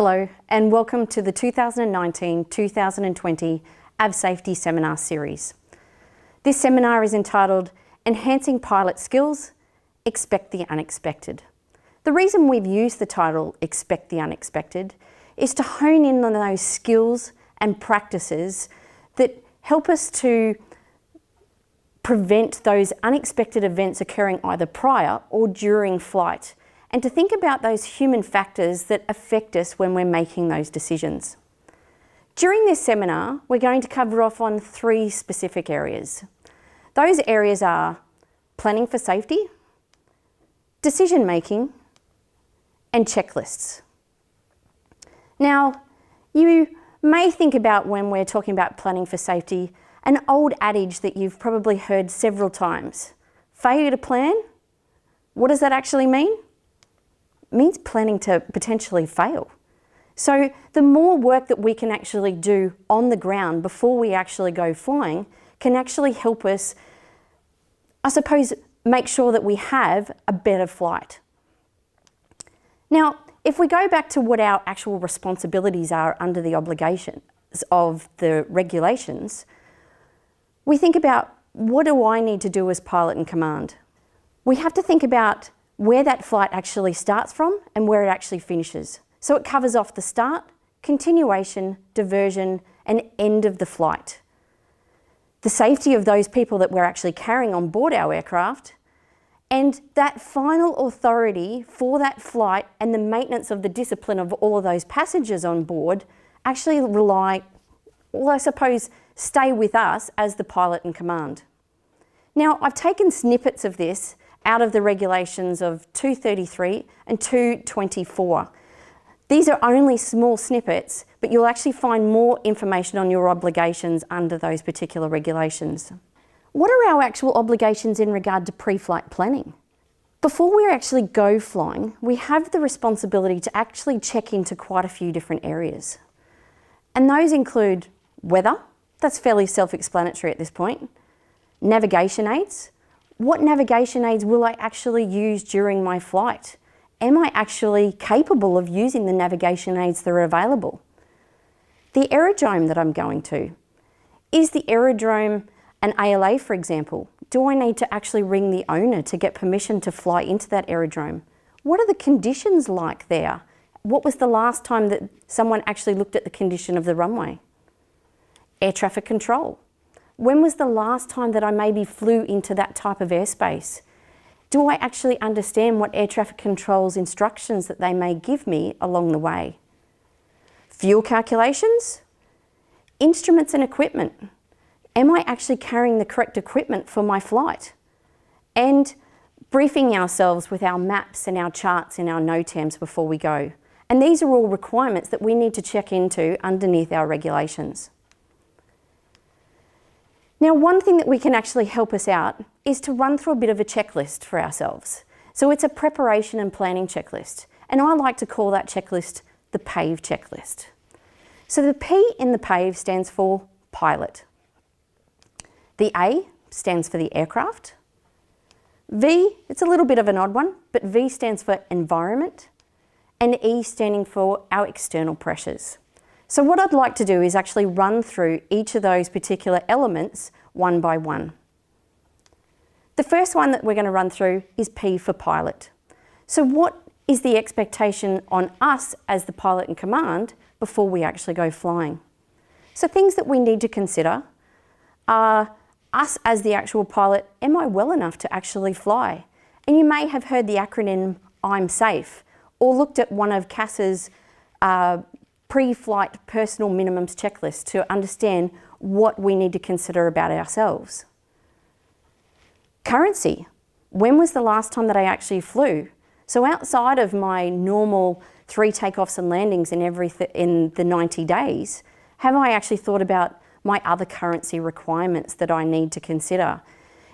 Hello and welcome to the 2019-2020 Av Safety Seminar Series. This seminar is entitled Enhancing Pilot Skills, Expect the Unexpected. The reason we've used the title Expect the Unexpected is to hone in on those skills and practices that help us to prevent those unexpected events occurring either prior or during flight, and to think about those human factors that affect us when we're making those decisions. During this seminar, we're going to cover off on three specific areas. Those areas are planning for safety, decision making, and checklists. Now, you may think about, when we're talking about planning for safety, an old adage that you've probably heard several times. Failure to plan? What does that actually mean? It means planning to potentially fail. So the more work that we can actually do on the ground before we actually go flying can actually help us, I suppose, make sure that we have a better flight. Now, if we go back to what our actual responsibilities are under the obligations of the regulations, we think about, what do I need to do as pilot in command? We have to think about where that flight actually starts from and where it actually finishes. So it covers off the start, continuation, diversion, and end of the flight. The safety of those people that we're actually carrying on board our aircraft, and that final authority for that flight and the maintenance of the discipline of all of those passengers on board actually rely, well, I suppose, stay with us as the pilot in command. Now, I've taken snippets of this out of the regulations of 233 and 224. These are only small snippets, but you'll actually find more information on your obligations under those particular regulations. What are our actual obligations in regard to pre-flight planning? Before we actually go flying, we have the responsibility to actually check into quite a few different areas. And those include weather. That's fairly self-explanatory at this point. Navigation aids. What navigation aids will I actually use during my flight? Am I actually capable of using the navigation aids that are available? The aerodrome that I'm going to. Is the aerodrome an ALA, for example? Do I need to actually ring the owner to get permission to fly into that aerodrome? What are the conditions like there? What was the last time that someone actually looked at the condition of the runway? Air traffic control. When was the last time that I maybe flew into that type of airspace? Do I actually understand what air traffic control's instructions that they may give me along the way? Fuel calculations, instruments and equipment. Am I actually carrying the correct equipment for my flight? And briefing ourselves with our maps and our charts and our NOTAMs before we go. And these are all requirements that we need to check into underneath our regulations. Now, one thing that we can actually help us out is to run through a bit of a checklist for ourselves. So it's a preparation and planning checklist. And I like to call that checklist the PAVE checklist. So the P in the PAVE stands for pilot. The A stands for the aircraft. V, it's a little bit of an odd one, but V stands for environment, and E standing for our external pressures. So what I'd like to do is actually run through each of those particular elements one by one. The first one that we're going to run through is P for pilot. So what is the expectation on us as the pilot in command before we actually go flying? So things that we need to consider are us as the actual pilot. Am I well enough to actually fly? And you may have heard the acronym I'm safe, or looked at one of CASA's pre-flight personal minimums checklist to understand what we need to consider about ourselves. Currency. When was the last time that I actually flew? So outside of my normal 3 takeoffs and landings in the 90 days, have I actually thought about my other currency requirements that I need to consider?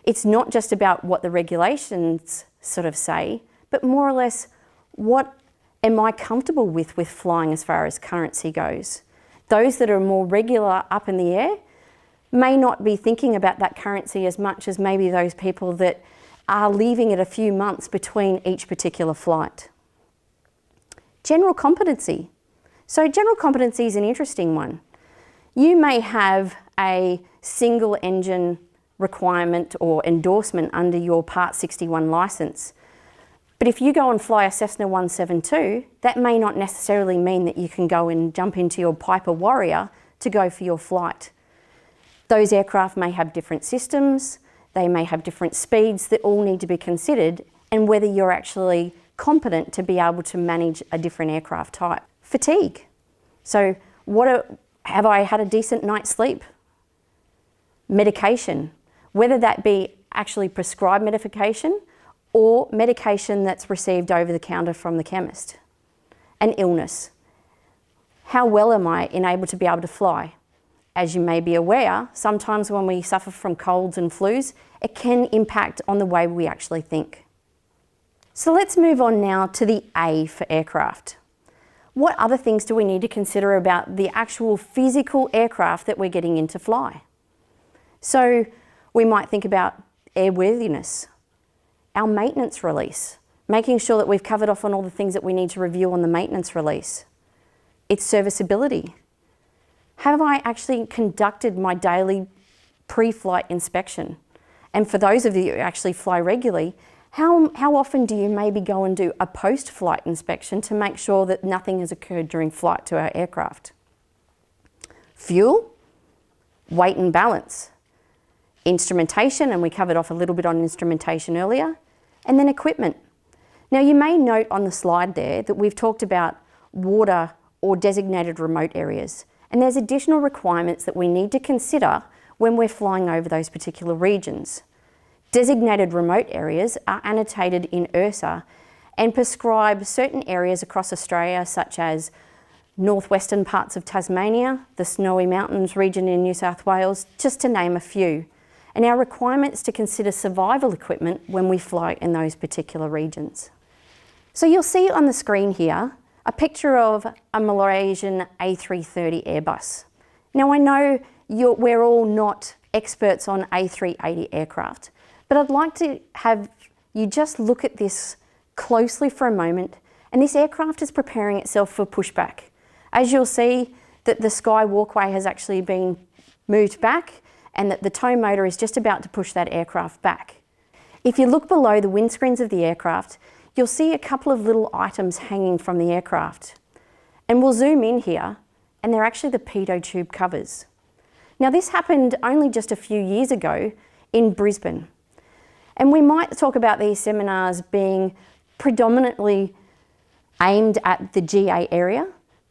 It's not just about what the regulations sort of say, but more or less, what am I comfortable with flying as far as currency goes? Those that are more regular up in the air may not be thinking about that currency as much as maybe those people that are leaving it a few months between each particular flight. General competency. So general competency is an interesting one. You may have a single engine requirement or endorsement under your Part 61 licence. But if you go and fly a Cessna 172, that may not necessarily mean that you can go and jump into your Piper Warrior to go for your flight. Those aircraft may have different systems, they may have different speeds that all need to be considered, and whether you're actually competent to be able to manage a different aircraft type. Fatigue. So have I had a decent night's sleep? Medication, whether that be actually prescribed medication or medication that's received over the counter from the chemist. And illness. How well am I able to be able to fly? As you may be aware, sometimes when we suffer from colds and flus, it can impact on the way we actually think. So let's move on now to the A for aircraft. What other things do we need to consider about the actual physical aircraft that we're getting in to fly? So we might think about airworthiness, our maintenance release, making sure that we've covered off on all the things that we need to review on the maintenance release. Its serviceability. Have I actually conducted my daily pre-flight inspection? And for those of you who actually fly regularly, how often do you maybe go and do a post-flight inspection to make sure that nothing has occurred during flight to our aircraft? Fuel, weight and balance, instrumentation, and we covered off a little bit on instrumentation earlier, and then equipment. Now you may note on the slide there that we've talked about water or designated remote areas, and there's additional requirements that we need to consider when we're flying over those particular regions. Designated remote areas are annotated in URSA and prescribe certain areas across Australia, such as northwestern parts of Tasmania, the Snowy Mountains region in New South Wales, just to name a few, and our requirements to consider survival equipment when we fly in those particular regions. So you'll see on the screen here a picture of a Malaysian A330 Airbus. Now I know we're all not experts on A380 aircraft, but I'd like to have you just look at this closely for a moment, and this aircraft is preparing itself for pushback. As you'll see that the sky walkway has actually been moved back and that the tow motor is just about to push that aircraft back. If you look below the windscreens of the aircraft, you'll see a couple of little items hanging from the aircraft. And we'll zoom in here, and they're actually the pitot tube covers. Now this happened only just a few years ago in Brisbane. And we might talk about these seminars being predominantly aimed at the GA area,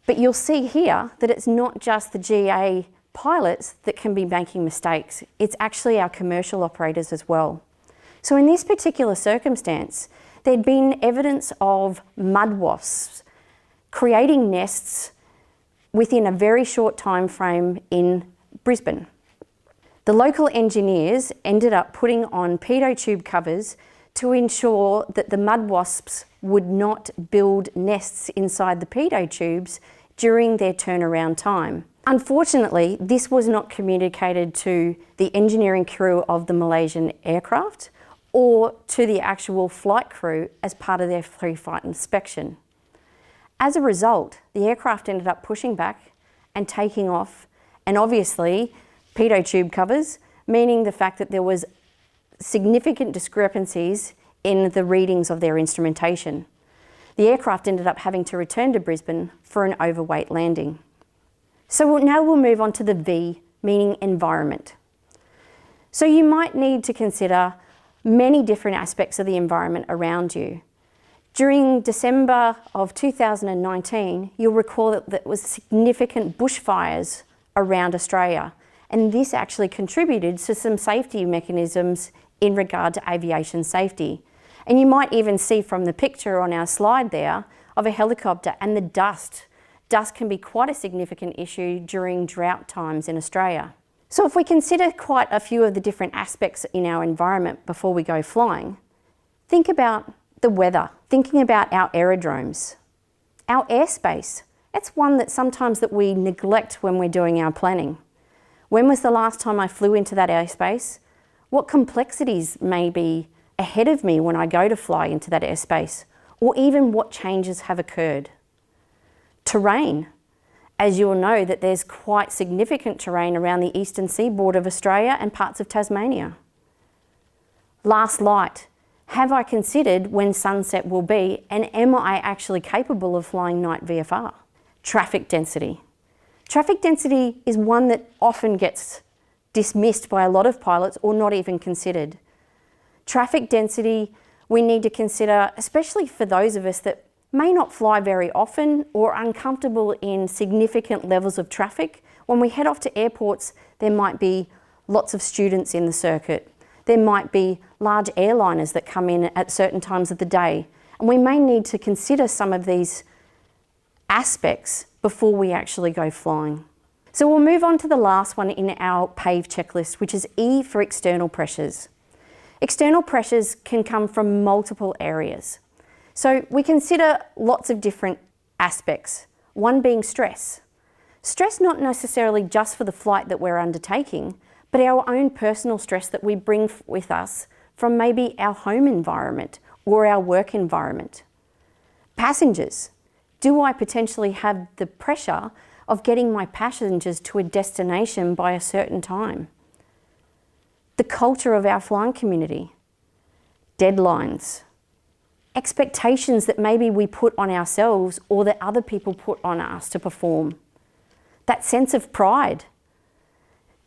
but you'll see here that it's not just the GA pilots that can be making mistakes, it's actually our commercial operators as well. So in this particular circumstance, there'd been evidence of mud wasps creating nests within a very short time frame in Brisbane. The local engineers ended up putting on pitot tube covers to ensure that the mud wasps would not build nests inside the pitot tubes during their turnaround time. Unfortunately, this was not communicated to the engineering crew of the Malaysian aircraft or to the actual flight crew as part of their pre-flight inspection. As a result, the aircraft ended up pushing back and taking off, and obviously pitot tube covers, meaning the fact that there was significant discrepancies in the readings of their instrumentation. The aircraft ended up having to return to Brisbane for an overweight landing. So now we'll move on to the V, meaning environment. So you might need to consider many different aspects of the environment around you. During December of 2019, you'll recall that there was significant bushfires around Australia, and this actually contributed to some safety mechanisms in regard to aviation safety. And you might even see from the picture on our slide there of a helicopter and the dust. Dust can be quite a significant issue during drought times in Australia. So if we consider quite a few of the different aspects in our environment before we go flying, think about the weather, thinking about our aerodromes, our airspace. It's one that sometimes that we neglect when we're doing our planning. When was the last time I flew into that airspace? What complexities may be ahead of me when I go to fly into that airspace? Or even what changes have occurred? Terrain. as you'll know that there's quite significant terrain around the eastern seaboard of Australia and parts of Tasmania. Last light. Have I considered when sunset will be, and am I actually capable of flying night VFR? Traffic density. Traffic density is one that often gets dismissed by a lot of pilots or not even considered. Traffic density we need to consider, especially for those of us that may not fly very often or are uncomfortable in significant levels of traffic. When we head off to airports, there might be lots of students in the circuit. There might be large airliners that come in at certain times of the day. And we may need to consider some of these aspects before we actually go flying. So we'll move on to the last one in our PAVE checklist, which is E for external pressures. External pressures can come from multiple areas. So we consider lots of different aspects, one being stress. Stress not necessarily just for the flight that we're undertaking, but our own personal stress that we bring with us from maybe our home environment or our work environment. Passengers. Do I potentially have the pressure of getting my passengers to a destination by a certain time? The culture of our flying community. Deadlines. Expectations that maybe we put on ourselves or that other people put on us to perform. That sense of pride.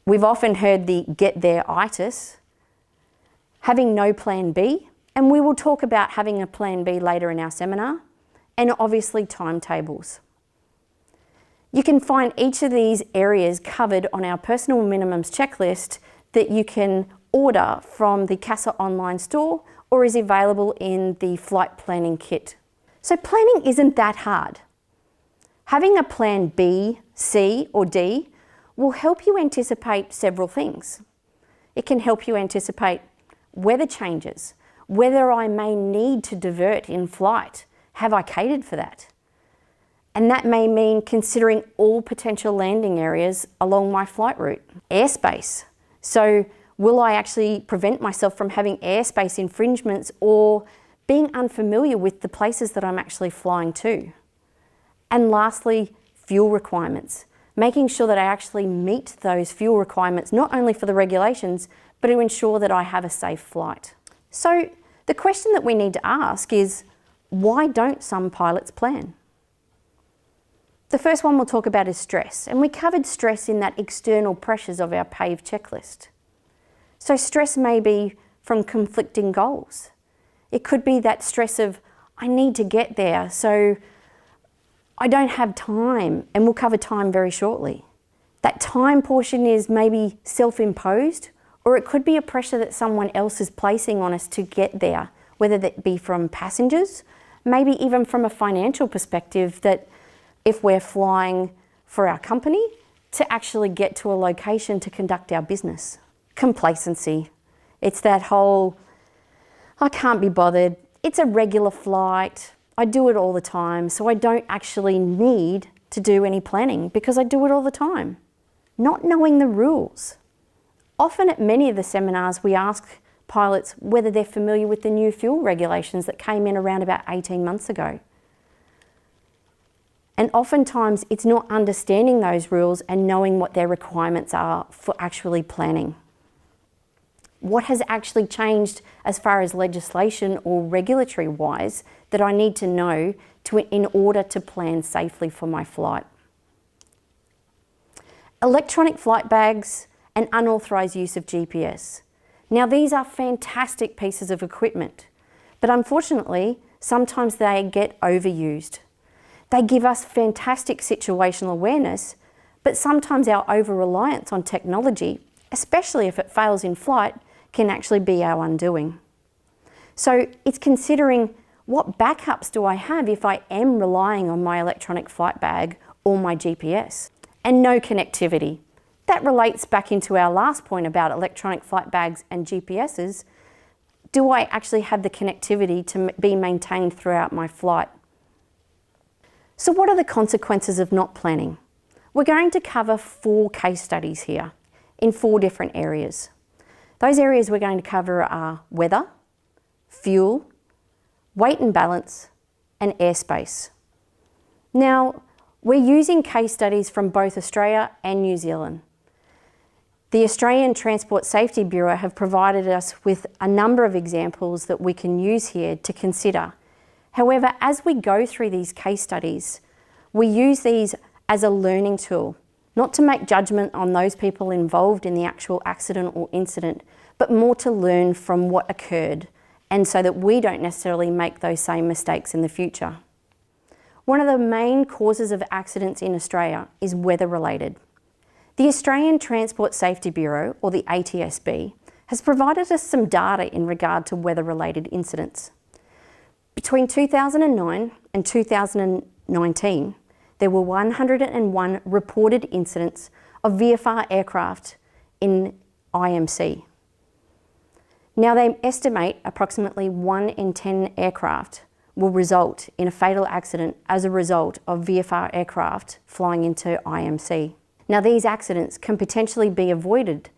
We've often heard the get there-itis. Having no plan B, and we will talk about having a plan B later in our seminar, and obviously timetables. You can find each of these areas covered on our personal minimums checklist that you can order from the CASA online store or is available in the flight planning kit. So planning isn't that hard. Having a plan B, C or D will help you anticipate several things. It can help you anticipate weather changes, whether I may need to divert in flight. Have I catered for that? And that may mean considering all potential landing areas along my flight route. Airspace. So will I actually prevent myself from having airspace infringements or being unfamiliar with the places that I'm actually flying to? And lastly, fuel requirements. Making sure that I actually meet those fuel requirements, not only for the regulations, but to ensure that I have a safe flight. So the question that we need to ask is, why don't some pilots plan? The first one we'll talk about is stress, and we covered stress in that external pressures of our PAVE checklist. So stress may be from conflicting goals. It could be that stress of, I need to get there, so I don't have time, and we'll cover time very shortly. That time portion is maybe self-imposed, or it could be a pressure that someone else is placing on us to get there, whether that be from passengers, maybe even from a financial perspective, that if we're flying for our company, to actually get to a location to conduct our business. Complacency. It's that whole, I can't be bothered, it's a regular flight, I do it all the time, so I don't actually need to do any planning because I do it all the time. Not knowing the rules. Often at many of the seminars we ask pilots whether they're familiar with the new fuel regulations that came in around about 18 months ago. And oftentimes it's not understanding those rules and knowing what their requirements are for actually planning. What has actually changed as far as legislation or regulatory wise that I need to know in order to plan safely for my flight? Electronic flight bags and unauthorised use of GPS. Now these are fantastic pieces of equipment, but unfortunately sometimes they get overused. They give us fantastic situational awareness, but sometimes our over-reliance on technology, especially if it fails in flight, can actually be our undoing. So it's considering what backups do I have if I am relying on my electronic flight bag or my GPS? And no connectivity. That relates back into our last point about electronic flight bags and GPSs. Do I actually have the connectivity to be maintained throughout my flight? So what are the consequences of not planning? We're going to cover 4 case studies here in 4 different areas. Those areas we're going to cover are weather, fuel, weight and balance, and airspace. Now, We're using case studies from both Australia and New Zealand. The Australian Transport Safety Bureau have provided us with a number of examples that we can use here to consider. However, as we go through these case studies, we use these as a learning tool, not to make judgment on those people involved in the actual accident or incident, but more to learn from what occurred, and so that we don't necessarily make those same mistakes in the future. One of the main causes of accidents in Australia is weather-related. The Australian Transport Safety Bureau, or the ATSB, has provided us some data in regard to weather-related incidents. Between 2009 and 2019, there were 101 reported incidents of VFR aircraft in IMC. Now they estimate approximately 1 in 10 aircraft will result in a fatal accident as a result of VFR aircraft flying into IMC. Now these accidents can potentially be avoided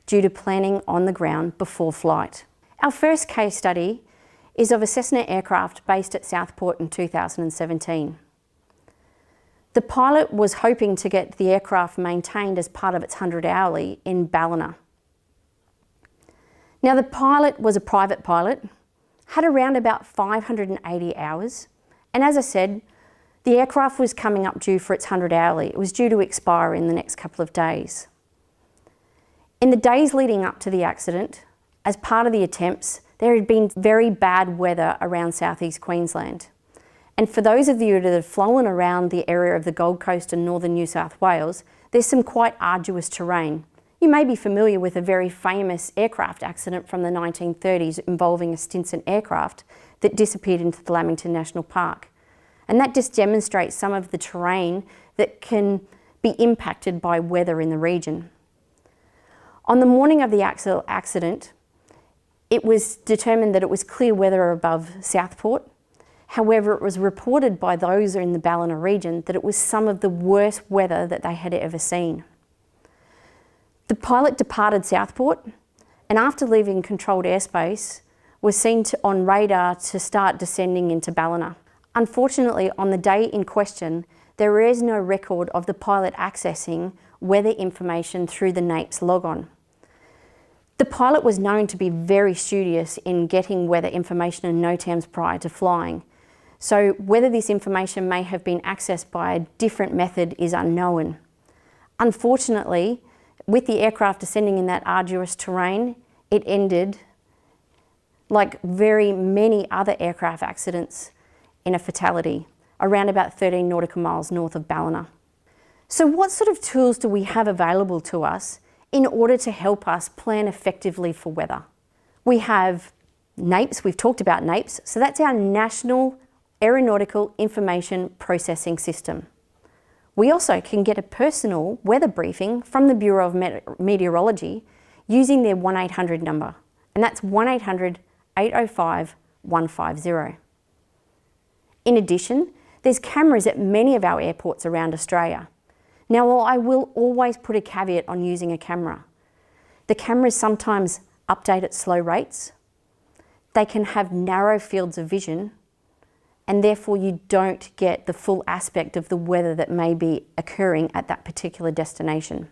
due to planning on the ground before flight. Our first case study is of a Cessna aircraft based at Southport in 2017. The pilot was hoping to get the aircraft maintained as part of its 100 hourly in Ballina. Now the pilot was a private pilot, had around about 580 hours, and as I said, the aircraft was coming up due for its 100 hourly. It was due to expire in the next couple of days. In the days leading up to the accident, as part of the attempts, there had been very bad weather around southeast Queensland. And for those of you that have flown around the area of the Gold Coast and northern New South Wales, there's some quite arduous terrain. You may be familiar with a very famous aircraft accident from the 1930s involving a Stinson aircraft that disappeared into the Lamington National Park. And that just demonstrates some of the terrain that can be impacted by weather in the region. On the morning of the accident, it was determined that it was clear weather above Southport. However, it was reported by those in the Ballina region that it was some of the worst weather that they had ever seen. The pilot departed Southport, and after leaving controlled airspace, was seen on radar to start descending into Ballina. Unfortunately, on the day in question, there is no record of the pilot accessing weather information through the NAIPS logon. The pilot was known to be very studious in getting weather information in no times prior to flying. So whether this information may have been accessed by a different method is unknown. Unfortunately, with the aircraft descending in that arduous terrain, it ended, like very many other aircraft accidents, in a fatality, around about 13 nautical miles north of Ballina. So what sort of tools do we have available to us in order to help us plan effectively for weather? We have NAIPS, we've talked about NAIPS, so that's our National Aeronautical Information Processing System. We also can get a personal weather briefing from the Bureau of Meteorology using their 1-800 number, and that's 1-800-805-150. In addition, there's cameras at many of our airports around Australia. Now, while I will always put a caveat on using a camera, the cameras sometimes update at slow rates. They can have narrow fields of vision, and therefore you don't get the full aspect of the weather that may be occurring at that particular destination.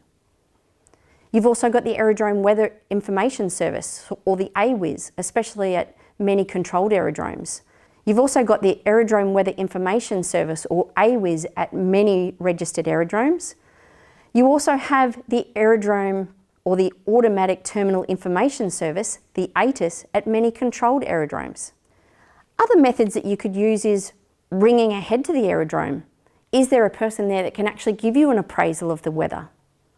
You've also got the Aerodrome Weather Information Service, or the AWIS, especially at many controlled aerodromes. You've also got the Aerodrome Weather Information Service, or AWIS, at many registered aerodromes. You also have the Aerodrome, or the Automatic Terminal Information Service, the ATIS, at many controlled aerodromes. Other methods that you could use is ringing ahead to the aerodrome. Is there a person there that can actually give you an appraisal of the weather?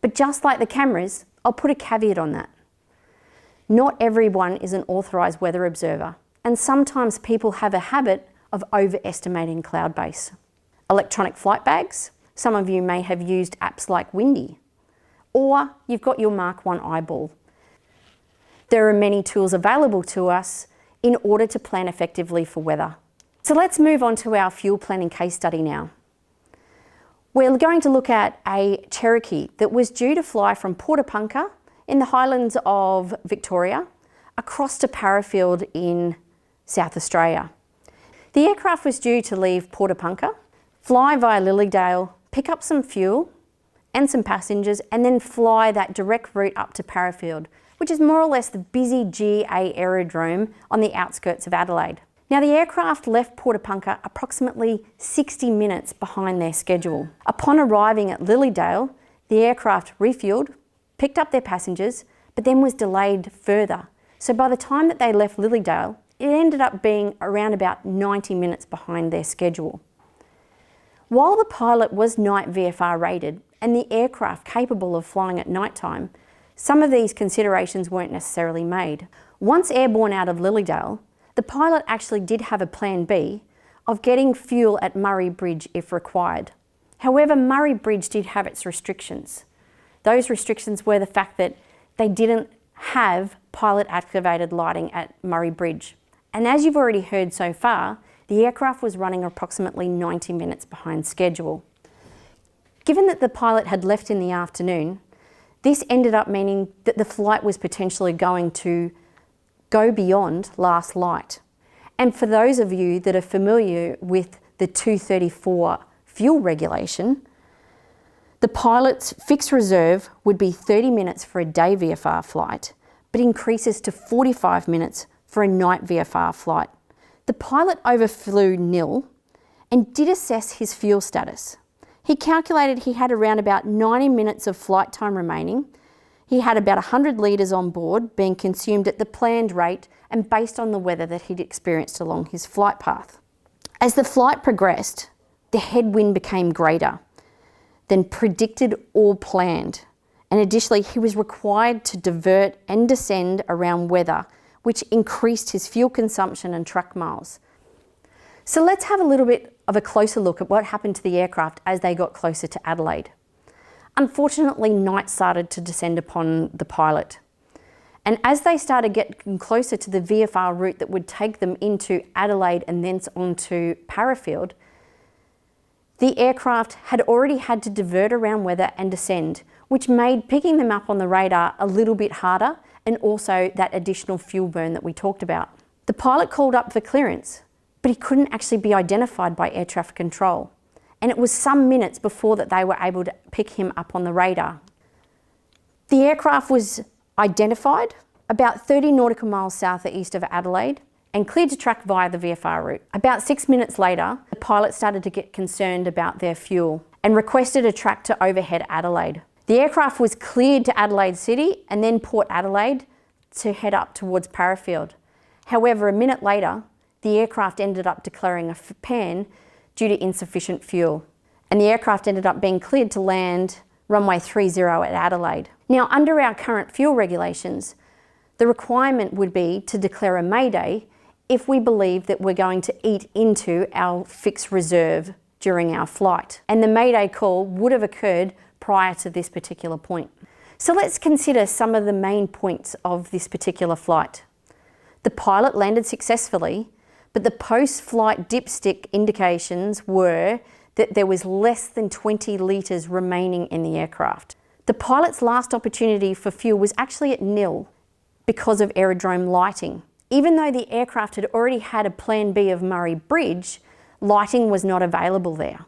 But just like the cameras, I'll put a caveat on that. Not everyone is an authorised weather observer, and sometimes people have a habit of overestimating cloud base. Electronic flight bags, some of you may have used apps like Windy, or you've got your Mark 1 eyeball. There are many tools available to us in order to plan effectively for weather. So let's move on to our fuel planning case study now. We're going to look at a Cherokee that was due to fly from Portapunka in the highlands of Victoria across to Parafield in South Australia. The aircraft was due to leave Portapunka, fly via Lilydale pick up some fuel and some passengers, and then fly that direct route up to Parafield, which is more or less the busy GA aerodrome on the outskirts of Adelaide. Now, the aircraft left Portapunka approximately 60 minutes behind their schedule. Upon arriving at Lilydale, the aircraft refueled, picked up their passengers, but then was delayed further. So by the time that they left Lilydale, it ended up being around about 90 minutes behind their schedule. While the pilot was night VFR rated and the aircraft capable of flying at night time, some of these considerations weren't necessarily made. Once airborne out of Lilydale, the pilot actually did have a plan B of getting fuel at Murray Bridge if required. However, Murray Bridge did have its restrictions. Those restrictions were the fact that they didn't have pilot-activated lighting at Murray Bridge. And as you've already heard so far, the aircraft was running approximately 90 minutes behind schedule. Given that the pilot had left in the afternoon, this ended up meaning that the flight was potentially going to go beyond last light. And for those of you that are familiar with the 234 fuel regulation, the pilot's fixed reserve would be 30 minutes for a day VFR flight, but increases to 45 minutes for a night VFR flight. The pilot overflew nil and did assess his fuel status. He calculated he had around about 90 minutes of flight time remaining. He had about 100 litres on board being consumed at the planned rate and based on the weather that he'd experienced along his flight path. As the flight progressed, the headwind became greater than predicted or planned. And additionally, he was required to divert and descend around weather, which increased his fuel consumption and truck miles. So let's have a little bit of a closer look at what happened to the aircraft as they got closer to Adelaide. Unfortunately, night started to descend upon the pilot. And as they started getting closer to the VFR route that would take them into Adelaide and thence onto Parafield, the aircraft had already had to divert around weather and descend, which made picking them up on the radar a little bit harder, and also that additional fuel burn that we talked about. The pilot called up for clearance, but he couldn't actually be identified by air traffic control. And it was some minutes before that they were able to pick him up on the radar. The aircraft was identified about 30 nautical miles south or east of Adelaide and cleared to track via the VFR route. About 6 minutes later, the pilot started to get concerned about their fuel and requested a track to overhead Adelaide. The aircraft was cleared to Adelaide City and then Port Adelaide to head up towards Parafield. However, a minute later, the aircraft ended up declaring a pan due to insufficient fuel, and the aircraft ended up being cleared to land runway 30 at Adelaide. Now, under our current fuel regulations, the requirement would be to declare a mayday if we believe that we're going to eat into our fixed reserve during our flight, and the mayday call would have occurred prior to this particular point. So let's consider some of the main points of this particular flight. The pilot landed successfully, but the post-flight dipstick indications were that there was less than 20 litres remaining in the aircraft. The pilot's last opportunity for fuel was actually at nil because of aerodrome lighting. Even though the aircraft had already had a plan B of Murray Bridge, lighting was not available there.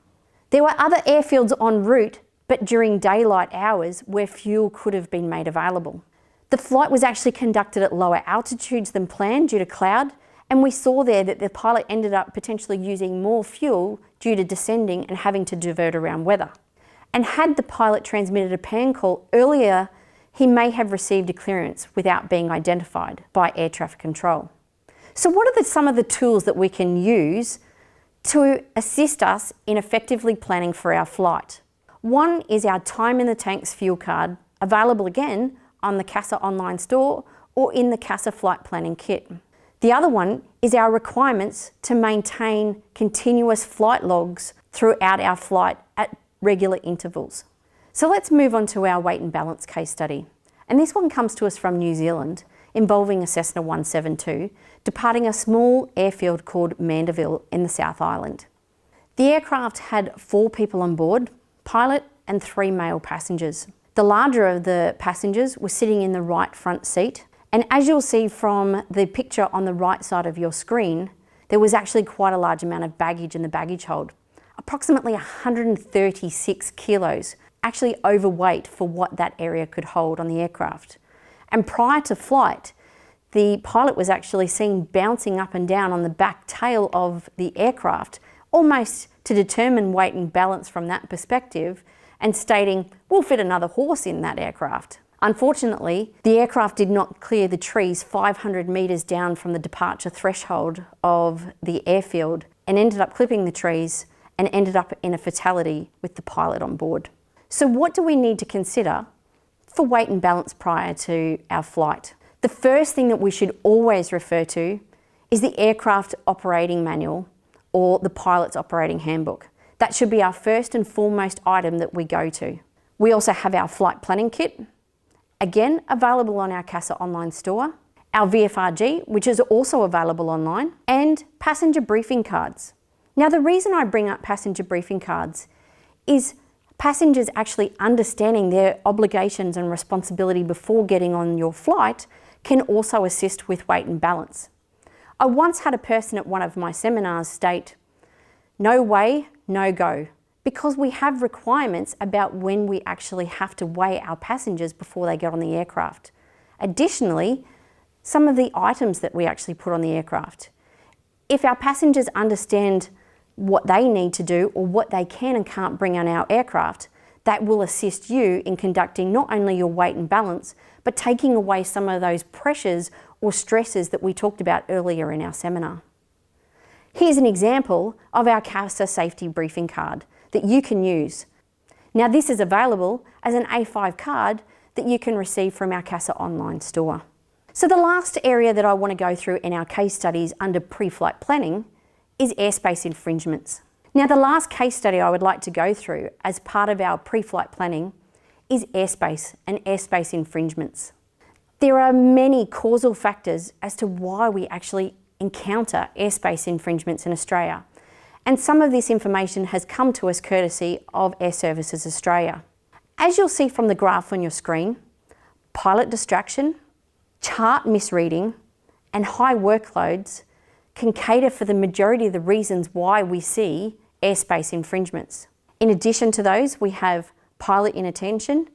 There were other airfields en route, but during daylight hours where fuel could have been made available. The flight was actually conducted at lower altitudes than planned due to cloud, and we saw there that the pilot ended up potentially using more fuel due to descending and having to divert around weather. And had the pilot transmitted a pan call earlier, he may have received a clearance without being identified by air traffic control. So what are some of the tools that we can use to assist us in effectively planning for our flight? One is our Time in the Tanks fuel card, available again on the CASA online store or in the CASA flight planning kit. The other one is our requirements to maintain continuous flight logs throughout our flight at regular intervals. So let's move on to our weight and balance case study. And this one comes to us from New Zealand, involving a Cessna 172, departing a small airfield called Mandeville in the South Island. The aircraft had 4 people on board, pilot and 3 male passengers. The larger of the passengers was sitting in the right front seat, and as you'll see from the picture on the right side of your screen, there was actually quite a large amount of baggage in the baggage hold, approximately 136 kilos, actually overweight for what that area could hold on the aircraft. And prior to flight, the pilot was actually seen bouncing up and down on the back tail of the aircraft, almost to determine weight and balance from that perspective, and stating, "We'll fit another horse in that aircraft." Unfortunately, the aircraft did not clear the trees 500 metres down from the departure threshold of the airfield and ended up clipping the trees and ended up in a fatality with the pilot on board. So what do we need to consider for weight and balance prior to our flight? The first thing that we should always refer to is the aircraft operating manual or the pilot's operating handbook. That should be our first and foremost item that we go to. We also have our flight planning kit, again available on our CASA online store, our VFRG, which is also available online, and passenger briefing cards. Now, the reason I bring up passenger briefing cards is passengers actually understanding their obligations and responsibility before getting on your flight can also assist with weight and balance. I once had a person at one of my seminars state, "No weigh, no go," because we have requirements about when we actually have to weigh our passengers before they get on the aircraft. Additionally, some of the items that we actually put on the aircraft. If our passengers understand what they need to do or what they can and can't bring on our aircraft, that will assist you in conducting not only your weight and balance, but taking away some of those pressures or stresses that we talked about earlier in our seminar. Here's an example of our CASA safety briefing card that you can use. Now, this is available as an A5 card that you can receive from our CASA online store. So the last area that I want to go through in our case studies under pre-flight planning is airspace infringements. Now, the last case study I would like to go through as part of our pre-flight planning is airspace and airspace infringements. There are many causal factors as to why we actually encounter airspace infringements in Australia, and some of this information has come to us courtesy of Air Services Australia. As you'll see from the graph on your screen, pilot distraction, chart misreading, and high workloads can cater for the majority of the reasons why we see airspace infringements. In addition to those, we have pilot inattention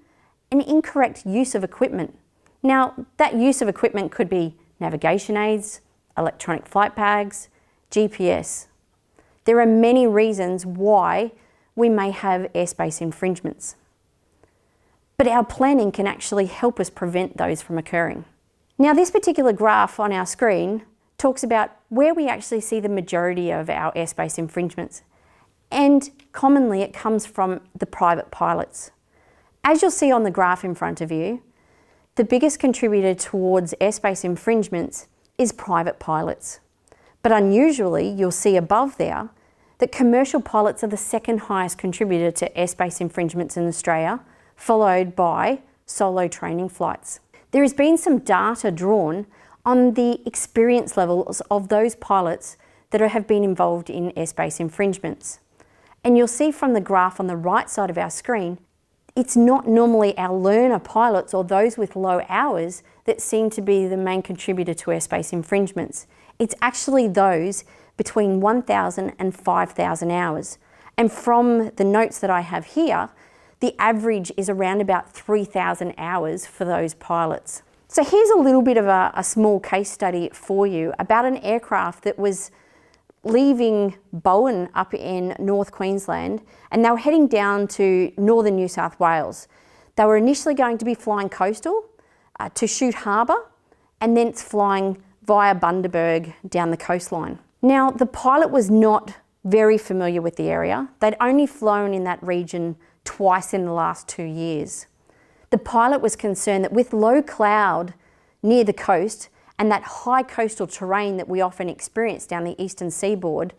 and incorrect use of equipment. Now, that use of equipment could be navigation aids, electronic flight bags, GPS. There are many reasons why we may have airspace infringements, but our planning can actually help us prevent those from occurring. Now, this particular graph on our screen talks about where we actually see the majority of our airspace infringements, and commonly it comes from the private pilots. As you'll see on the graph in front of you, the biggest contributor towards airspace infringements is private pilots. But unusually, you'll see above there that commercial pilots are the second highest contributor to airspace infringements in Australia, followed by solo training flights. There has been some data drawn on the experience levels of those pilots that have been involved in airspace infringements. And you'll see from the graph on the right side of our screen, it's not normally our learner pilots or those with low hours that seem to be the main contributor to airspace infringements. It's actually those between 1,000 and 5,000 hours. And from the notes that I have here, the average is around about 3,000 hours for those pilots. So here's a little bit of a small case study for you about an aircraft that was leaving Bowen up in North Queensland, and they were heading down to northern New South Wales. They were initially going to be flying coastal to Shute Harbour, and then it's flying via Bundaberg down the coastline. Now, the pilot was not very familiar with the area. They'd only flown in that region twice in the last 2 years. The pilot was concerned that with low cloud near the coast and that high coastal terrain that we often experience down the eastern seaboard,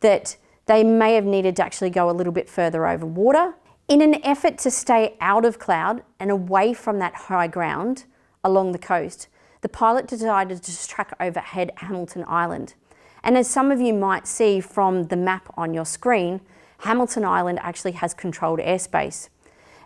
that they may have needed to actually go a little bit further over water. In an effort to stay out of cloud and away from that high ground along the coast, the pilot decided to track overhead Hamilton Island. And as some of you might see from the map on your screen, Hamilton Island actually has controlled airspace.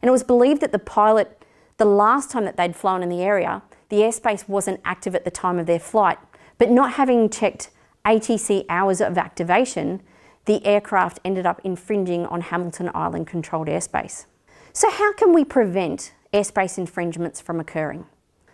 And it was believed that the pilot, the last time that they'd flown in the area, the airspace wasn't active at the time of their flight, but not having checked ATC hours of activation, the aircraft ended up infringing on Hamilton Island controlled airspace. So how can we prevent airspace infringements from occurring?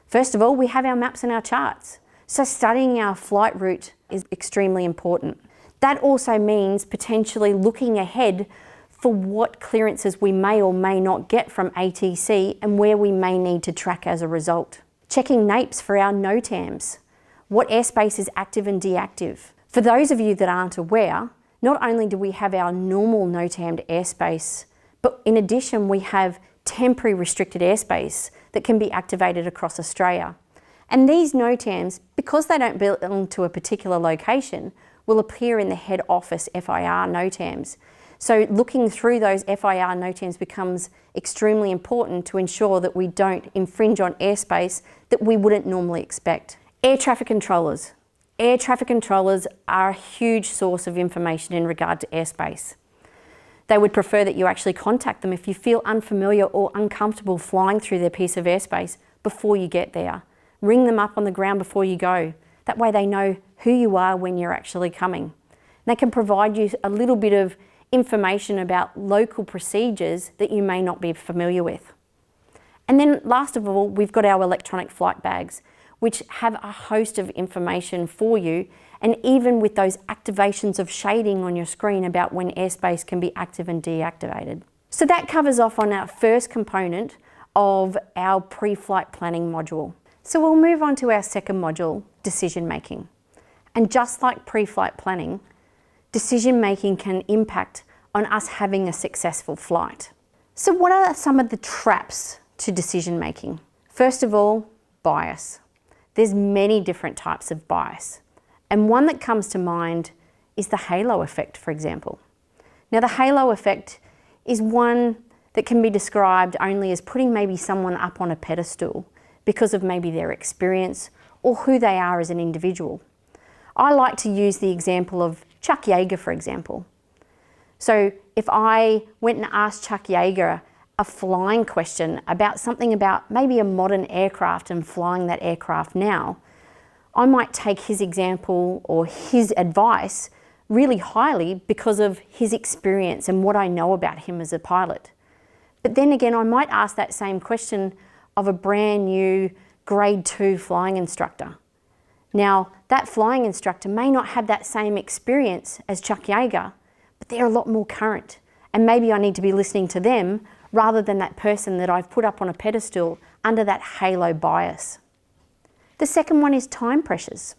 First of all, we have our maps and our charts. So studying our flight route is extremely important. That also means potentially looking ahead for what clearances we may or may not get from ATC and where we may need to track as a result. Checking NAPES for our NOTAMs. What airspace is active and deactive? For those of you that aren't aware, not only do we have our normal NOTAMed airspace, but in addition we have temporary restricted airspace that can be activated across Australia. And these NOTAMs, because they don't belong to a particular location, will appear in the head office FIR NOTAMs. So looking through those FIR NOTAMs becomes extremely important to ensure that we don't infringe on airspace that we wouldn't normally expect. Air traffic controllers. Air traffic controllers are a huge source of information in regard to airspace. They would prefer that you actually contact them if you feel unfamiliar or uncomfortable flying through their piece of airspace before you get there. Ring them up on the ground before you go. That way they know who you are when you're actually coming. They can provide you a little bit of information about local procedures that you may not be familiar with. And then last of all, we've got our electronic flight bags, which have a host of information for you, and even with those activations of shading on your screen about when airspace can be active and deactivated. So that covers off on our first component of our pre-flight planning module. So we'll move on to our second module, decision making. And just like pre-flight planning, decision making can impact on us having a successful flight. So what are some of the traps to decision making? First of all, bias. There's many different types of bias. And one that comes to mind is the halo effect, for example. Now the halo effect is one that can be described only as putting maybe someone up on a pedestal because of maybe their experience or who they are as an individual. I like to use the example of Chuck Yeager, for example. So if I went and asked Chuck Yeager a flying question about something about maybe a modern aircraft and flying that aircraft now, I might take his example or his advice really highly because of his experience and what I know about him as a pilot. But then again, I might ask that same question of a brand new grade 2 flying instructor. Now, that flying instructor may not have that same experience as Chuck Yeager, but they're a lot more current. And maybe I need to be listening to them rather than that person that I've put up on a pedestal under that halo bias. The second one is time pressures.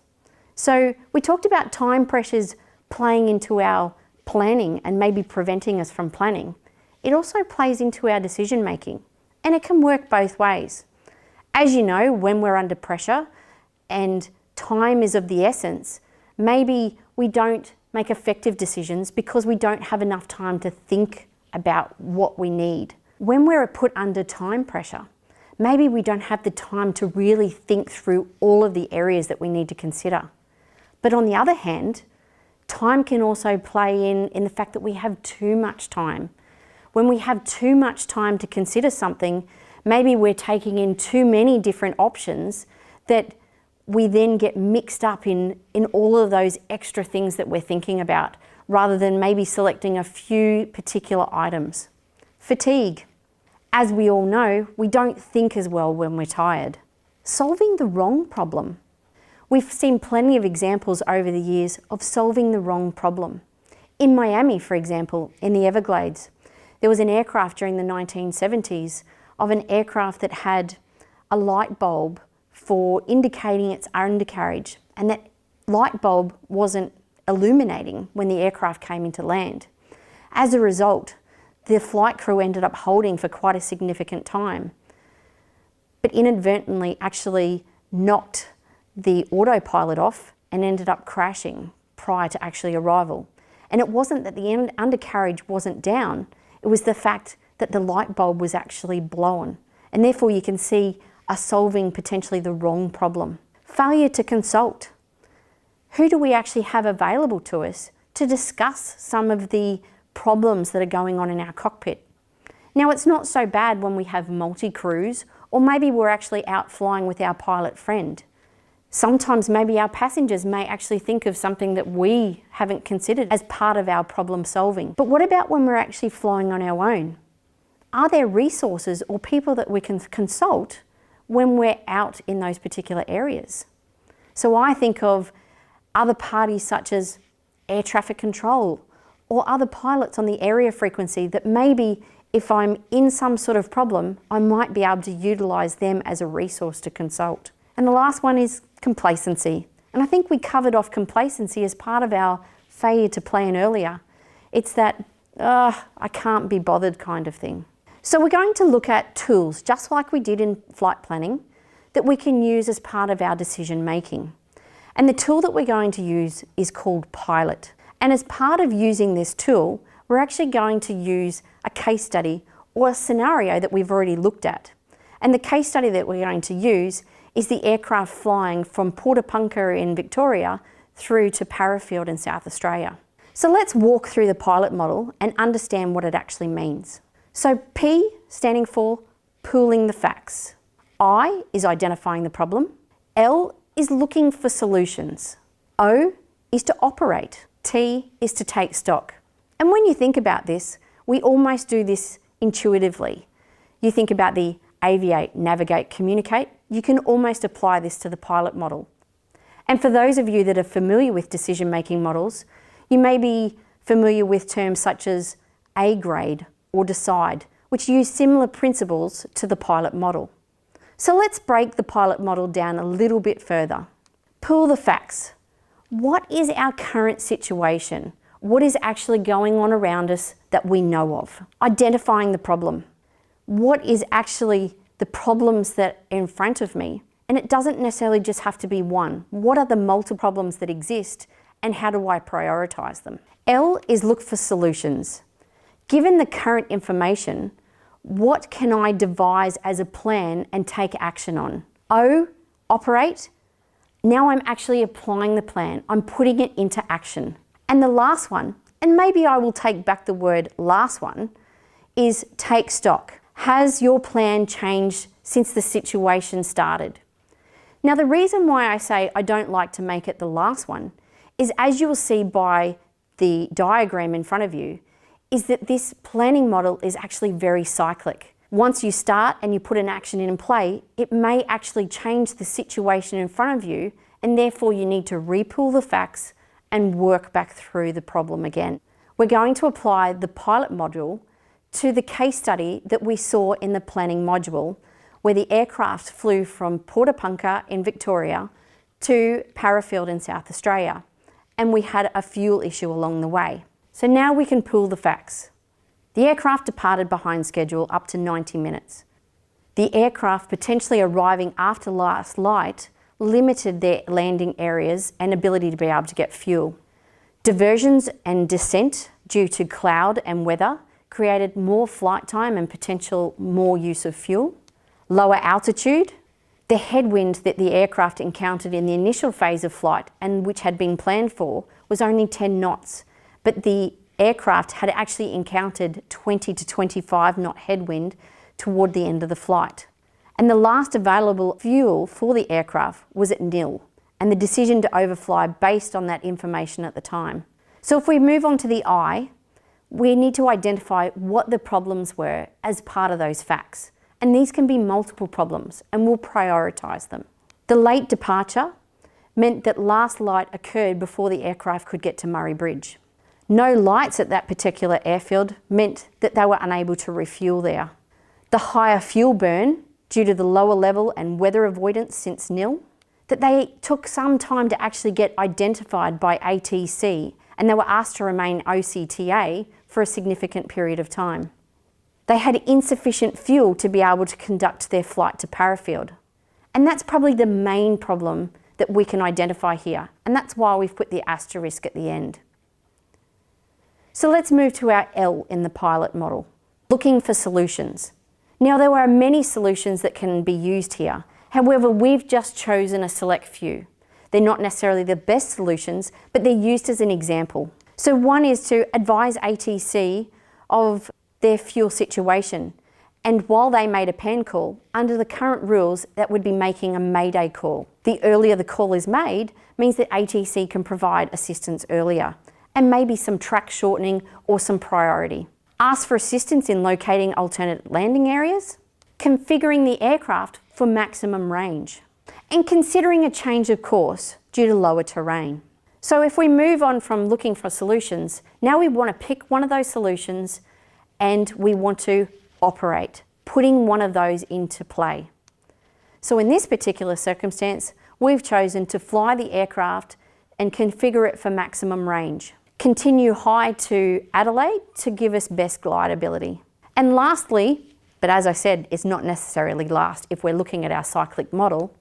So we talked about time pressures playing into our planning and maybe preventing us from planning. It also plays into our decision making, and it can work both ways. As you know, when we're under pressure and time is of the essence, maybe we don't make effective decisions because we don't have enough time to think about what we need. When we're put under time pressure, maybe we don't have the time to really think through all of the areas that we need to consider. But on the other hand, time can also play in the fact that we have too much time. When we have too much time to consider something, maybe we're taking in too many different options that we then get mixed up in all of those extra things that we're thinking about, rather than maybe selecting a few particular items. Fatigue. As we all know, we don't think as well when we're tired. Solving the wrong problem. We've seen plenty of examples over the years of solving the wrong problem. In Miami, for example, in the Everglades, there was an aircraft during the 1970s of an aircraft that had a light bulb for indicating its undercarriage, and that light bulb wasn't illuminating when the aircraft came into land. As a result, the flight crew ended up holding for quite a significant time, but inadvertently actually knocked the autopilot off and ended up crashing prior to actually arrival. And it wasn't that the undercarriage wasn't down, it was the fact that the light bulb was actually blown. And therefore you can see us solving potentially the wrong problem. Failure to consult. Who do we actually have available to us to discuss some of the problems that are going on in our cockpit? Now, it's not so bad when we have multi-crews, or maybe we're actually out flying with our pilot friend. Sometimes maybe our passengers may actually think of something that we haven't considered as part of our problem solving. But what about when we're actually flying on our own? Are there resources or people that we can consult when we're out in those particular areas? So I think of other parties such as air traffic control or other pilots on the area frequency that maybe if I'm in some sort of problem, I might be able to utilise them as a resource to consult. And the last one is complacency. And I think we covered off complacency as part of our failure to plan earlier. It's that, I can't be bothered kind of thing. So we're going to look at tools, just like we did in flight planning, that we can use as part of our decision making. And the tool that we're going to use is called Pilot. And as part of using this tool, we're actually going to use a case study or a scenario that we've already looked at. And the case study that we're going to use is the aircraft flying from Portapunka in Victoria through to Parafield in South Australia. So let's walk through the pilot model and understand what it actually means. So P standing for pooling the facts. I is identifying the problem. L is looking for solutions. O is to operate. T is to take stock. And when you think about this, we almost do this intuitively. You think about the aviate, navigate, communicate. You can almost apply this to the pilot model. And for those of you that are familiar with decision-making models, you may be familiar with terms such as A grade or decide, which use similar principles to the pilot model. So let's break the pilot model down a little bit further. Pool the facts. What is our current situation? What is actually going on around us that we know of? Identifying the problem. What is actually the problems that are in front of me? And it doesn't necessarily just have to be one. What are the multiple problems that exist and how do I prioritise them? L is look for solutions. Given the current information, what can I devise as a plan and take action on? O, operate. Now I'm actually applying the plan. I'm putting it into action. And the last one, and maybe I will take back the word last one, is take stock. Has your plan changed since the situation started? Now the reason why I say I don't like to make it the last one is, as you will see by the diagram in front of you, is that this planning model is actually very cyclic. Once you start and you put an action in play, it may actually change the situation in front of you, and therefore you need to repool the facts and work back through the problem again. We're going to apply the pilot module to the case study that we saw in the planning module, where the aircraft flew from Portapunka in Victoria to Parafield in South Australia, and we had a fuel issue along the way. So now we can pool the facts. The aircraft departed behind schedule up to 90 minutes. The aircraft potentially arriving after last light limited their landing areas and ability to be able to get fuel. Diversions and descent due to cloud and weather created more flight time and potential more use of fuel. Lower altitude, the headwind that the aircraft encountered in the initial phase of flight and which had been planned for was only 10 knots, but the aircraft had actually encountered 20 to 25 knot headwind toward the end of the flight. And the last available fuel for the aircraft was at nil, and the decision to overfly based on that information at the time. So if we move on to the I, we need to identify what the problems were as part of those facts. And these can be multiple problems, and we'll prioritise them. The late departure meant that last light occurred before the aircraft could get to Murray Bridge. No lights at that particular airfield meant that they were unable to refuel there. The higher fuel burn due to the lower level and weather avoidance since nil, that they took some time to actually get identified by ATC, and they were asked to remain OCTA for a significant period of time. They had insufficient fuel to be able to conduct their flight to Parafield. And that's probably the main problem that we can identify here, and that's why we've put the asterisk at the end. So let's move to our L in the pilot model, looking for solutions. Now there are many solutions that can be used here. However, we've just chosen a select few. They're not necessarily the best solutions, but they're used as an example. So one is to advise ATC of their fuel situation And while they made a pan call, under the current rules, that would be making a mayday call. The earlier the call is made means that ATC can provide assistance earlier, and maybe some track shortening or some priority. Ask for assistance in locating alternate landing areas, configuring the aircraft for maximum range, and considering a change of course due to lower terrain. So if we move on from looking for solutions, now we want to pick one of those solutions and we want to operate, putting one of those into play. So in this particular circumstance, we've chosen to fly the aircraft and configure it for maximum range. Continue high to Adelaide to give us best glide ability. And lastly, but as I said, it's not necessarily last if we're looking at our cyclic model,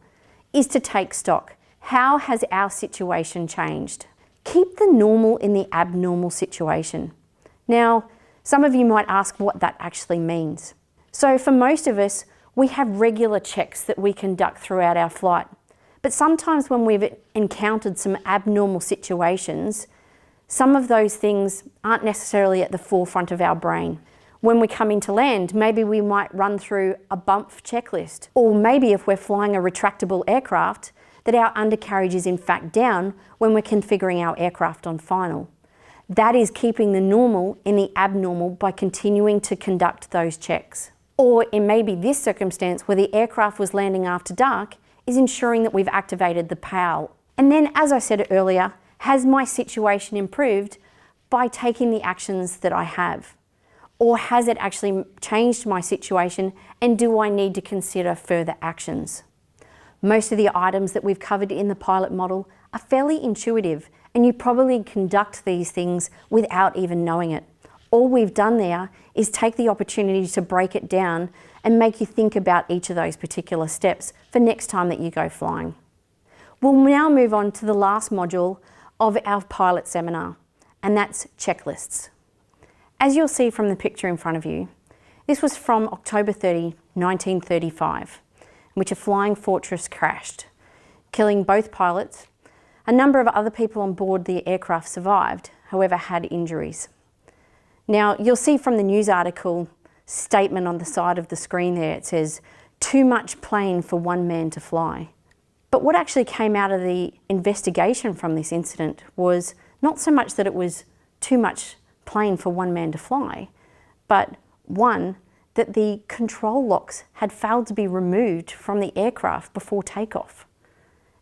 is to take stock. How has our situation changed? Keep the normal in the abnormal situation. Now, some of you might ask what that actually means. So for most of us, we have regular checks that we conduct throughout our flight. But sometimes when we've encountered some abnormal situations, some of those things aren't necessarily at the forefront of our brain. When we come into land, maybe we might run through a bump checklist. Or maybe if we're flying a retractable aircraft, that our undercarriage is in fact down when we're configuring our aircraft on final. That is keeping the normal in the abnormal by continuing to conduct those checks. Or in maybe this circumstance where the aircraft was landing after dark, is ensuring that we've activated the PAL. And then, as I said earlier, has my situation improved by taking the actions that I have? Or has it actually changed my situation, and do I need to consider further actions? Most of the items that we've covered in the pilot model are fairly intuitive, and you probably conduct these things without even knowing it. All we've done there is take the opportunity to break it down and make you think about each of those particular steps for next time that you go flying. We'll now move on to the last module of our pilot seminar, and that's checklists. As you'll see from the picture in front of you, this was from October 30, 1935, in which a Flying Fortress crashed, killing both pilots. A number of other people on board the aircraft survived, however had injuries. Now, you'll see from the news article statement on the side of the screen there, it says, "Too much plane for one man to fly." But what actually came out of the investigation from this incident was not so much that it was too much plane for one man to fly, but one, that the control locks had failed to be removed from the aircraft before takeoff.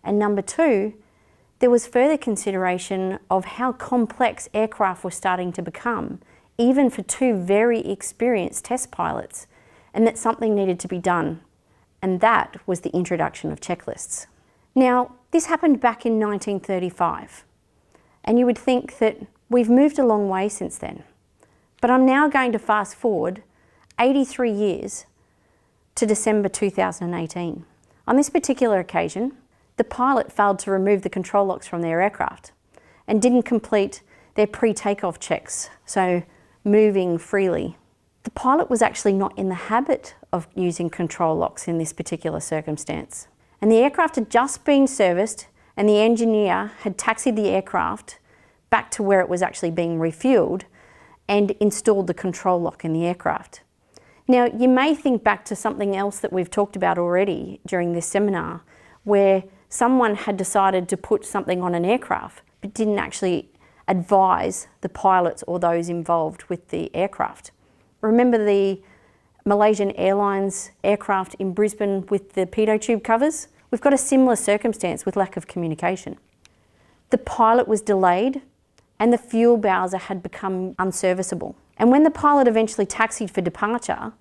And number two, there was further consideration of how complex aircraft were starting to become, even for two very experienced test pilots, and that something needed to be done. And that was the introduction of checklists. Now, this happened back in 1935, and you would think that we've moved a long way since then. But I'm now going to fast forward 83 years to December 2018. On this particular occasion, the pilot failed to remove the control locks from their aircraft and didn't complete their pre-takeoff checks, so moving freely. The pilot was actually not in the habit of using control locks in this particular circumstance. And the aircraft had just been serviced, and the engineer had taxied the aircraft back to where it was actually being refueled and installed the control lock in the aircraft. Now, you may think back to something else that we've talked about already during this seminar, where someone had decided to put something on an aircraft but didn't actually advise the pilots or those involved with the aircraft. Remember the Malaysian Airlines aircraft in Brisbane with the pitot tube covers? We've got a similar circumstance with lack of communication. The pilot was delayed and the fuel bowser had become unserviceable. And when the pilot eventually taxied for departure,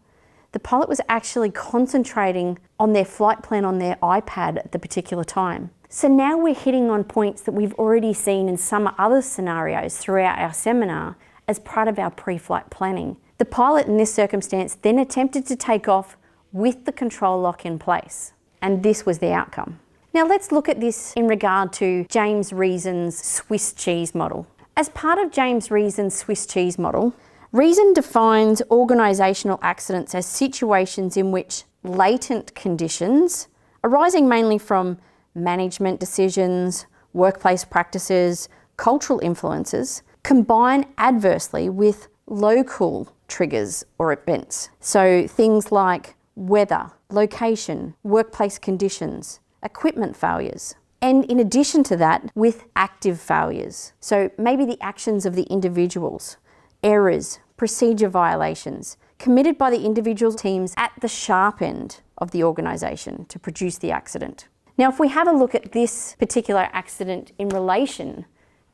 the pilot was actually concentrating on their flight plan on their iPad at the particular time. So now we're hitting on points that we've already seen in some other scenarios throughout our seminar as part of our pre-flight planning. The pilot in this circumstance then attempted to take off with the control lock in place, and this was the outcome. Now let's look at this in regard to James Reason's Swiss cheese model. As part of James Reason's Swiss cheese model, Reason defines organisational accidents as situations in which latent conditions, arising mainly from management decisions, workplace practices, cultural influences, combine adversely with local triggers or events. So things like weather, location, workplace conditions, equipment failures. And in addition to that, with active failures. So maybe the actions of the individuals, errors, procedure violations, committed by the individual teams at the sharp end of the organisation to produce the accident. Now, if we have a look at this particular accident in relation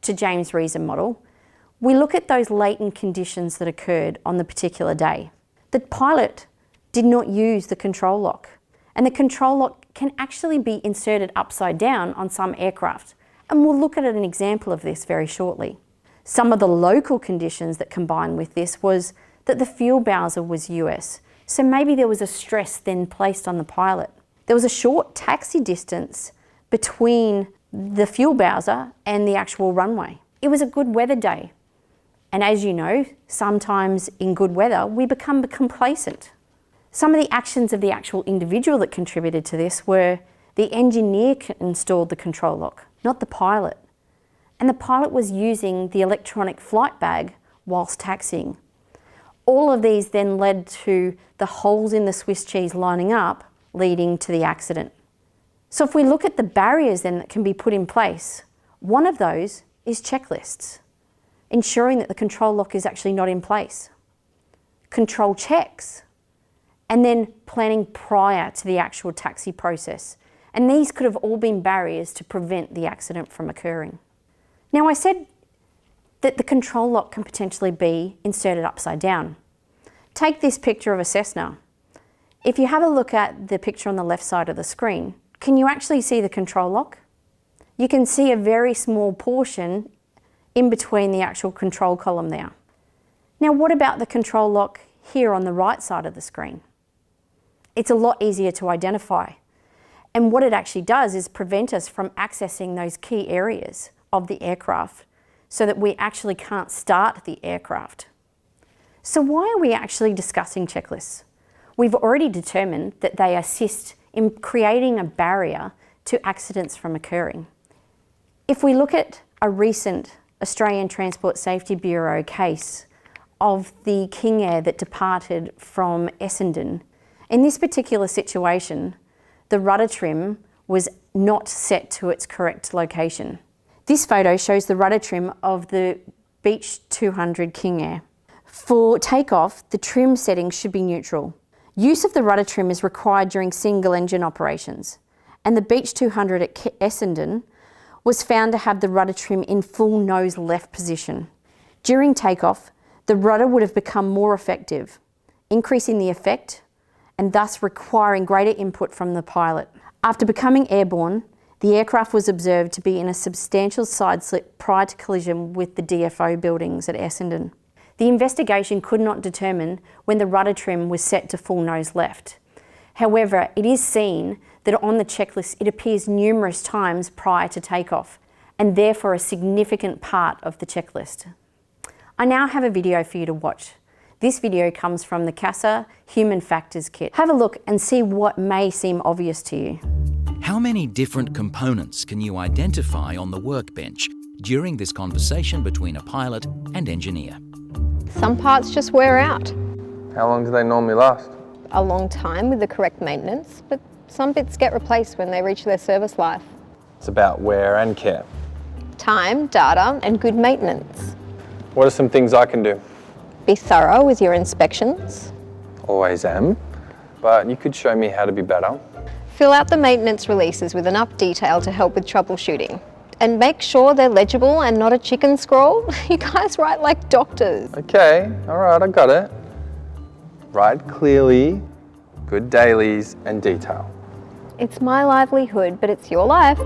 to James' reason model, we look at those latent conditions that occurred on the particular day. The pilot did not use the control lock, and the control lock can actually be inserted upside down on some aircraft, and we'll look at an example of this very shortly. Some of the local conditions that combined with this was that the fuel bowser was US, so maybe there was a stress then placed on the pilot. There was a short taxi distance between the fuel bowser and the actual runway. It was a good weather day. And as you know, sometimes in good weather, we become complacent. Some of the actions of the actual individual that contributed to this were the engineer installed the control lock, not the pilot. And the pilot was using the electronic flight bag whilst taxiing. All of these then led to the holes in the Swiss cheese lining up, leading to the accident. So if we look at the barriers then that can be put in place, one of those is checklists, ensuring that the control lock is actually not in place, control checks, and then planning prior to the actual taxi process. And these could have all been barriers to prevent the accident from occurring. Now, I said that the control lock can potentially be inserted upside down. Take this picture of a Cessna. If you have a look at the picture on the left side of the screen, can you actually see the control lock? You can see a very small portion in between the actual control column there. Now, what about the control lock here on the right side of the screen? It's a lot easier to identify. And what it actually does is prevent us from accessing those key areas of the aircraft so that we actually can't start the aircraft. So why are we actually discussing checklists? We've already determined that they assist in creating a barrier to accidents from occurring. If we look at a recent Australian Transport Safety Bureau case of the King Air that departed from Essendon, in this particular situation, the rudder trim was not set to its correct location. This photo shows the rudder trim of the Beech 200 King Air. For takeoff, the trim settings should be neutral. Use of the rudder trim is required during single engine operations, and the Beech 200 at Essendon was found to have the rudder trim in full nose left position. During takeoff, the rudder would have become more effective, increasing the effect and thus requiring greater input from the pilot. After becoming airborne, the aircraft was observed to be in a substantial side slip prior to collision with the DFO buildings at Essendon. The investigation could not determine when the rudder trim was set to full nose left. However, it is seen that on the checklist it appears numerous times prior to takeoff, and therefore a significant part of the checklist. I now have a video for you to watch. This video comes from the CASA Human Factors Kit. Have a look and see what may seem obvious to you. How many different components can you identify on the workbench during this conversation between a pilot and engineer? Some parts just wear out. How long do they normally last? A long time with the correct maintenance, but some bits get replaced when they reach their service life. It's about wear and care. Time, data, and good maintenance. What are some things I can do? Be thorough with your inspections. Always am, but you could show me how to be better. Fill out the maintenance releases with enough detail to help with troubleshooting. And make sure they're legible and not a chicken scroll. You guys write like doctors. Okay, all right, I got it. Write clearly, good dailies, and detail. It's my livelihood, but it's your life.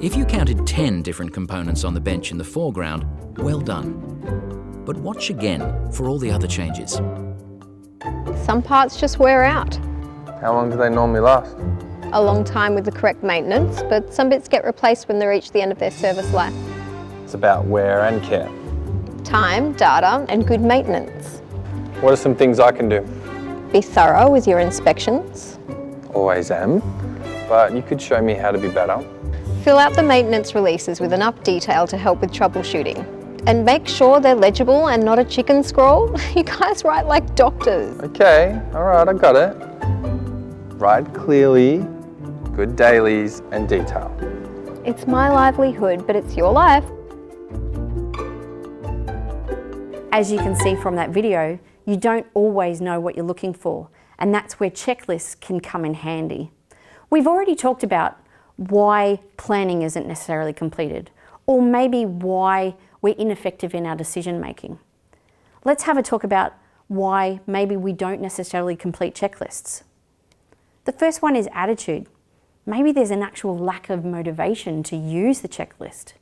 If you counted 10 different components on the bench in the foreground, well done. But watch again for all the other changes. Some parts just wear out. How long do they normally last? A long time with the correct maintenance, but some bits get replaced when they reach the end of their service life. It's about wear and care. Time, data, and good maintenance. What are some things I can do? Be thorough with your inspections. Always am, but you could show me how to be better. Fill out the maintenance releases with enough detail to help with troubleshooting. And make sure they're legible and not a chicken scrawl. You guys write like doctors. Okay, all right, I got it. Write clearly, good dailies and detail. It's my livelihood, but it's your life. As you can see from that video, you don't always know what you're looking for, and that's where checklists can come in handy. We've already talked about why planning isn't necessarily completed, or maybe why we're ineffective in our decision making. Let's have a talk about why maybe we don't necessarily complete checklists. The first one is attitude. Maybe there's an actual lack of motivation to use the checklist.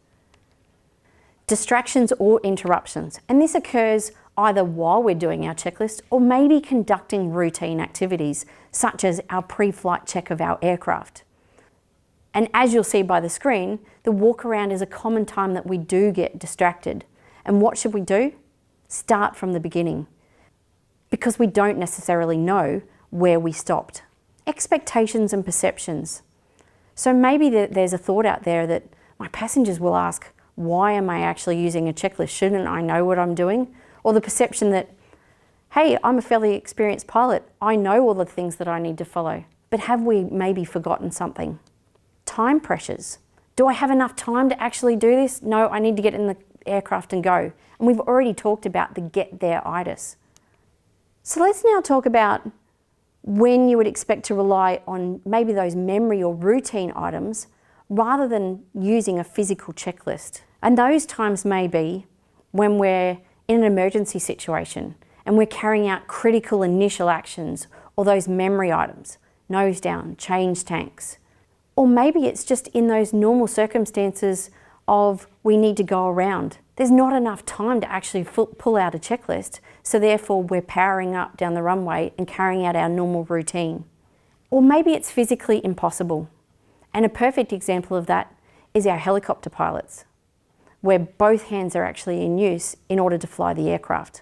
Distractions or interruptions, and this occurs either while we're doing our checklist or maybe conducting routine activities such as our pre-flight check of our aircraft. And as you'll see by the screen, the walk around is a common time that we do get distracted. And what should we do? Start from the beginning, because we don't necessarily know where we stopped. Expectations and perceptions. So maybe there's a thought out there that my passengers will ask, why am I actually using a checklist? Shouldn't I know what I'm doing? Or the perception that, hey, I'm a fairly experienced pilot. I know all the things that I need to follow. But have we maybe forgotten something? Time pressures. Do I have enough time to actually do this? No, I need to get in the aircraft and go. And we've already talked about the get there-itis. So let's now talk about when you would expect to rely on maybe those memory or routine items rather than using a physical checklist. And those times may be when we're in an emergency situation and we're carrying out critical initial actions or those memory items, nose down, change tanks. Or maybe it's just in those normal circumstances of we need to go around. There's not enough time to actually pull out a checklist, so therefore we're powering up down the runway and carrying out our normal routine. Or maybe it's physically impossible. And a perfect example of that is our helicopter pilots, where both hands are actually in use in order to fly the aircraft.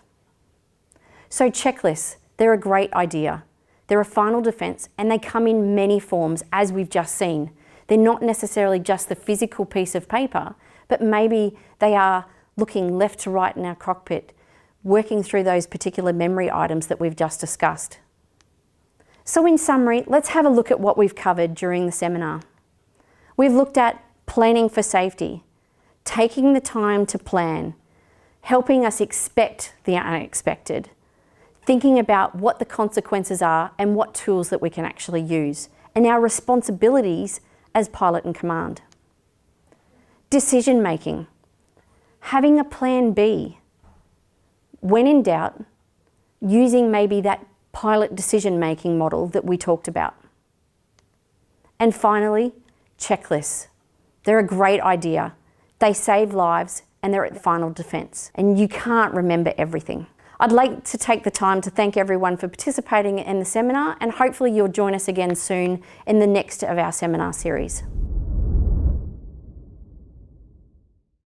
So checklists, they're a great idea. They're a final defense and they come in many forms, as we've just seen. They're not necessarily just the physical piece of paper, but maybe they are looking left to right in our cockpit, working through those particular memory items that we've just discussed. So in summary, let's have a look at what we've covered during the seminar. We've looked at planning for safety, taking the time to plan, helping us expect the unexpected, thinking about what the consequences are and what tools that we can actually use, and our responsibilities as pilot in command. Decision making, having a plan B. When in doubt, using maybe that pilot decision making model that we talked about. And finally, checklists. They're a great idea. They save lives and they're at final defense. And you can't remember everything. I'd like to take the time to thank everyone for participating in the seminar, and hopefully you'll join us again soon in the next of our seminar series.